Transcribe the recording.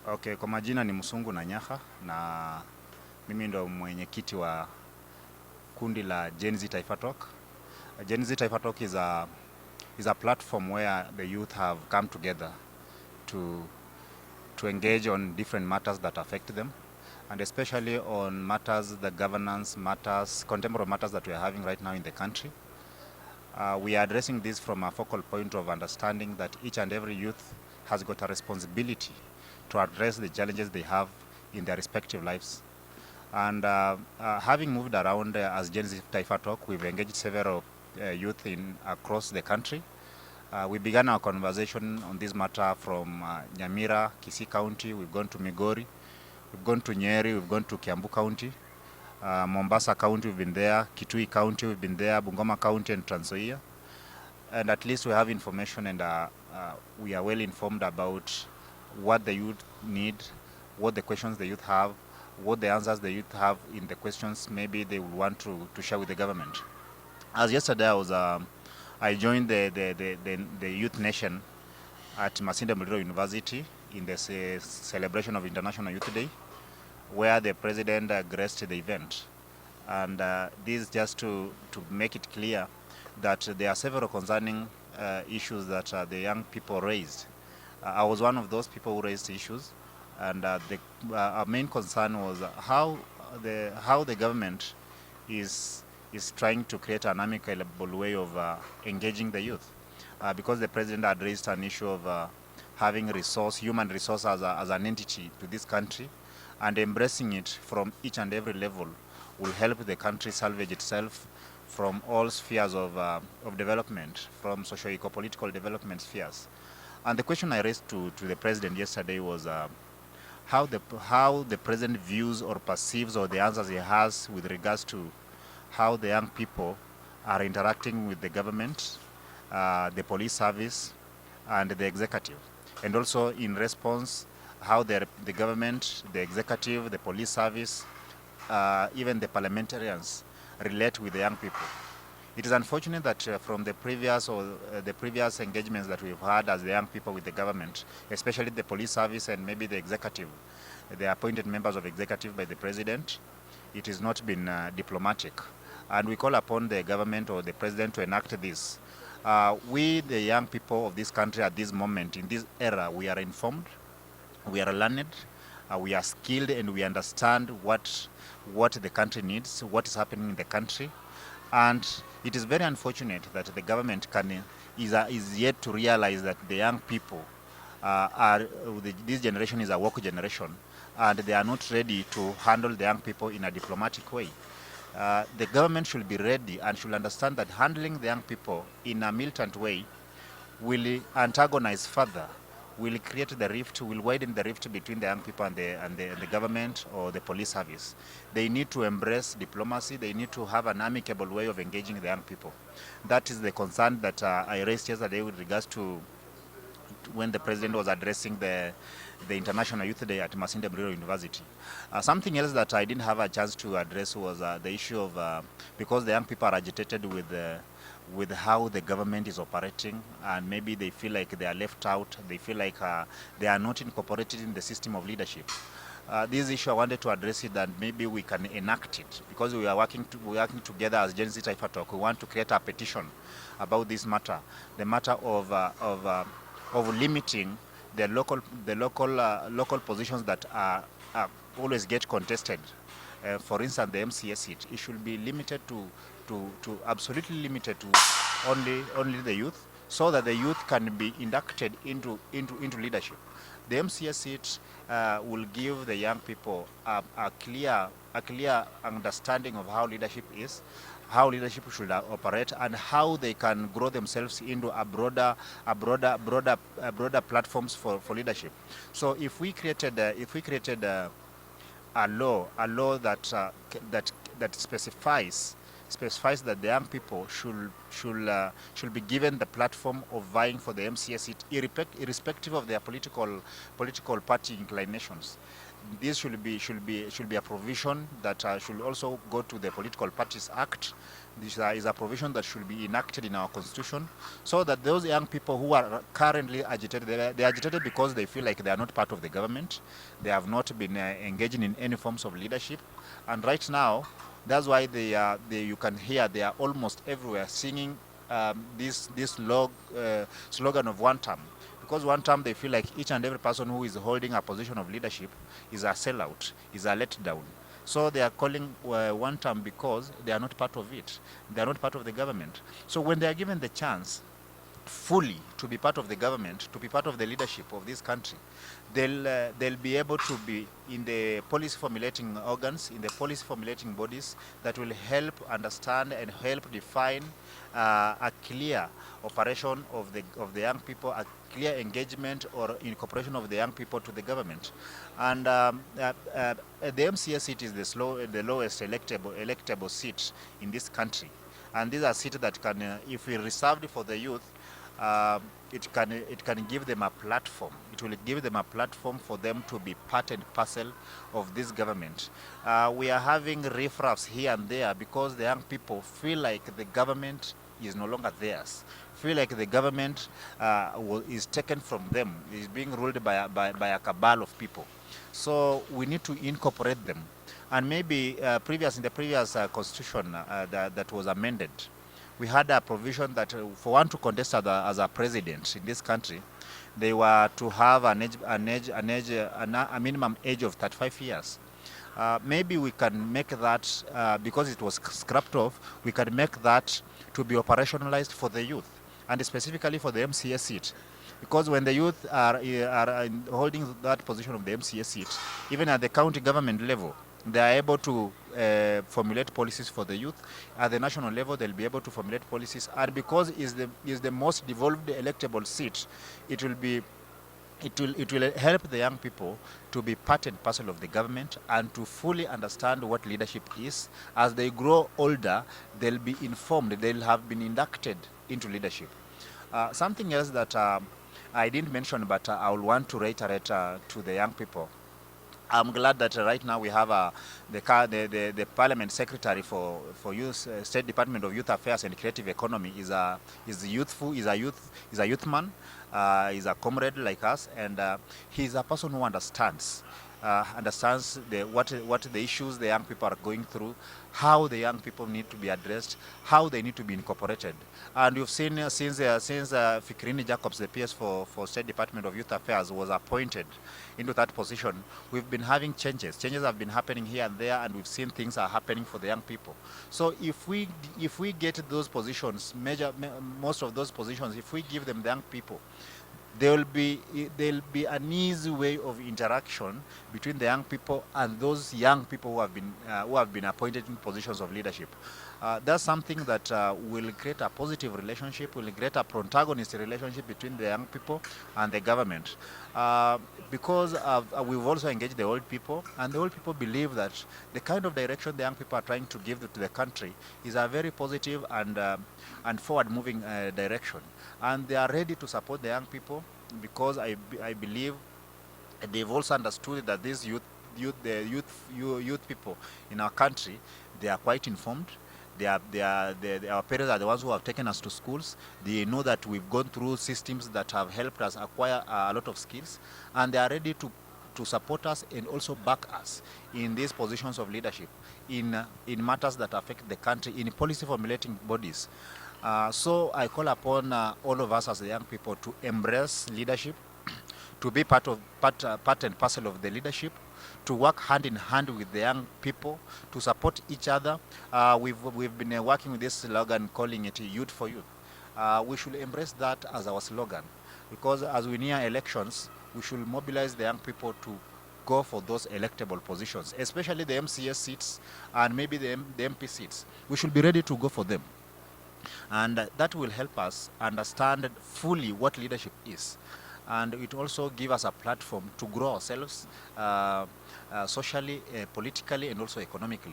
Okay, kwa majina ni Musungu na Nyaha na mimi ndo mwenyekiti wa kundi la Gen Z Taifa Talk. Gen Z Taifa Talk is a platform where the youth have come together to engage on different matters that affect them, and especially on matters, the governance matters, contemporary matters that we are having right now in the country. We are addressing this from a focal point of understanding that each and every youth has got a responsibility to address the challenges they have in their respective lives. And having moved around as Gen Z Taifa Talk, we've engaged several youth across the country. We began our conversation on this matter from Nyamira, Kisii County. We've gone to Migori, we've gone to Nyeri, we've gone to Kiambu County, Mombasa County, we've been there, Kitui County, we've been there, Bungoma County and Trans Nzoia. And at least we have information, and we are well informed about what the youth need, what the questions the youth have, what the answers the youth have in the questions maybe they would want to share with the government. As yesterday I joined the Youth Nation at Masinde Muliro University in the celebration of International Youth Day, where the president graced the event. And this is just to make it clear that there are several concerning issues that the young people raised. I was one of those people who raised issues, and our main concern was how the government is trying to create an amicable way of engaging the youth, because the president had raised an issue of having human resource as an entity to this country, and embracing it from each and every level will help the country salvage itself from all spheres of development, from socio-eco-political development spheres. And the question I raised to the president yesterday was how the president views or perceives, or the answers he has with regards to how the young people are interacting with the government, the police service, and the executive. And also in response, how the government, the executive, the police service, even the parliamentarians relate with the young people. It is unfortunate that from the previous engagements that we've had as the young people with the government, especially the police service and maybe the executive, the appointed members of executive by the president, it has not been diplomatic. And we call upon the government or the president to enact this. We, the young people of this country at this moment, in this era, we are informed, we are learned, we are skilled, and we understand what the country needs, what is happening in the country. And it is very unfortunate that the government is yet to realize that the young people this generation is a woke generation, and they are not ready to handle the young people in a diplomatic way. The government should be ready and should understand that handling the young people in a militant way will antagonize further, will create the rift, will widen the rift between the young people and the government or the police service. They need to embrace diplomacy. They need to have an amicable way of engaging the young people. That is the concern that I raised yesterday with regards to when the president was addressing the International Youth Day at Masinde Muliro University. Something else that I didn't have a chance to address was the issue of, because the young people are agitated with how the government is operating, and maybe they feel like they are left out, they feel like they are not incorporated in the system of leadership. This issue I wanted to address it, that maybe we can enact it, because we are working together as Gen Z Taifa Talk. We want to create a petition about this matter, the matter of limiting the local positions that are always get contested. For instance, the MCA seat, it should be limited to absolutely limited to only the youth, so that the youth can be inducted into leadership. The MCA seat will give the young people a clear understanding of how leadership is, how leadership should operate, and how they can grow themselves into a broader platforms for leadership. So if we created a law that specifies that the young people should be given the platform of vying for the MCA seat, irrespective of their political party inclinations, this should be a provision that should also go to the Political Parties Act. This is a provision that should be enacted in our constitution, so that those young people who are currently agitated, they are agitated because they feel like they are not part of the government. They have not been engaging in any forms of leadership, and right now, that's why you can hear they are almost everywhere singing this slogan of one term. Because one term they feel like each and every person who is holding a position of leadership is a sellout, is a letdown. So they are calling one term because they are not part of it. They are not part of the government. So when they are given the chance fully to be part of the government, to be part of the leadership of this country, they'll be able to be in the policy formulating organs, in the policy formulating bodies that will help understand and help define a clear operation of the young people, a clear engagement or incorporation of the young people to the government. And the MCA seat is the lowest electable seat in this country. And these are seats that can, if we reserved for the youth, it can give them a platform. It will give them a platform for them to be part and parcel of this government. We are having riffraffs here and there because the young people feel like the government is no longer theirs. Feel like the government is taken from them, is being ruled by a cabal of people. So we need to incorporate them. And maybe in the previous constitution that was amended, we had a provision that for one to contest as a president in this country, they were to have a minimum age of 35 years. Maybe we can make that, because it was scrapped off, we can make that to be operationalized for the youth, and specifically for the MCA seat. Because when the youth are holding that position of the MCA seat, even at the county government level, they are able to formulate policies for the youth. At the national level, they'll be able to formulate policies. And because is the most devolved electable seat, it will help the young people to be part and parcel of the government and to fully understand what leadership is. As they grow older, they'll be informed, they'll have been inducted into leadership. Something else that I didn't mention, but I will want to reiterate to the young people. I'm glad that right now we have the Parliament Secretary for Youth, State Department of Youth Affairs and Creative Economy is a youth man, is a comrade like us, and he's a person who understands what the issues the young people are going through, how the young people need to be addressed, how they need to be incorporated. And you've seen since Fikrini Jacobs, the PS for State Department of Youth Affairs, was appointed into that position, we've been having changes. Changes have been happening here and there, and we've seen things are happening for the young people. So if we get those positions, most of those positions, if we give them the young people, there'll be an easy way of interaction between the young people and those young people who have been appointed in positions of leadership. That's something that will create a positive relationship, will create a protagonist relationship between the young people and the government. Because we've also engaged the old people, and the old people believe that the kind of direction the young people are trying to give to the country is a very positive and forward-moving direction. And they are ready to support the young people because I believe they've also understood that these youth people in our country, they are quite informed. Our parents are the ones who have taken us to schools. They know that we've gone through systems that have helped us acquire a lot of skills, and they are ready to support us and also back us in these positions of leadership, in matters that affect the country, in policy formulating bodies. So I call upon all of us as the young people to embrace leadership, to be part and parcel of the leadership, to work hand in hand with the young people, to support each other. We've been working with this slogan, calling it Youth for Youth. We should embrace that as our slogan, because as we near elections, we should mobilize the young people to go for those electable positions, especially the MCS seats and maybe the MP seats. We should be ready to go for them. And that will help us understand fully what leadership is. And it also gives us a platform to grow ourselves socially, politically, and also economically.